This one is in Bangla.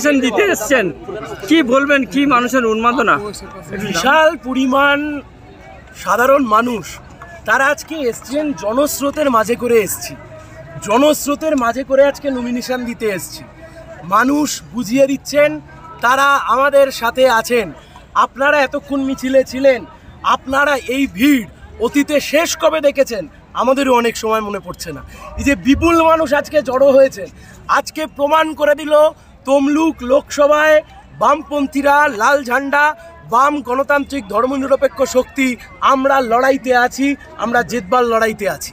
নমিনেশন দিতে এসছেন, কি বলবেন, কি মানুষের উন্মাদনা? বিশাল পরিমাণ সাধারণ মানুষ তারা আজকে এসছেন, জনস্রোতের মাঝে করে এসছি, জনস্রোতের মাঝে করে আজকে নমিনেশন দিতে এসছি। মানুষ বুঝিয়ে দিচ্ছেন তারা আমাদের সাথে আছেন। আপনারা এতক্ষণ মিছিলে ছিলেন, আপনারা এই ভিড় অতীতে শেষ কবে দেখেছেন আমাদেরও অনেক সময় মনে পড়ছে না। এই যে বিপুল মানুষ আজকে জড়ো হয়েছে, আজকে প্রমাণ করে দিল তমলুক লোকসভায় বামপন্থীরা, লাল ঝান্ডা, বাম গণতান্ত্রিক ধর্মনিরপেক্ষ শক্তি, আমরা লড়াইতে আছি, আমরা জেতবার লড়াইতে আছি।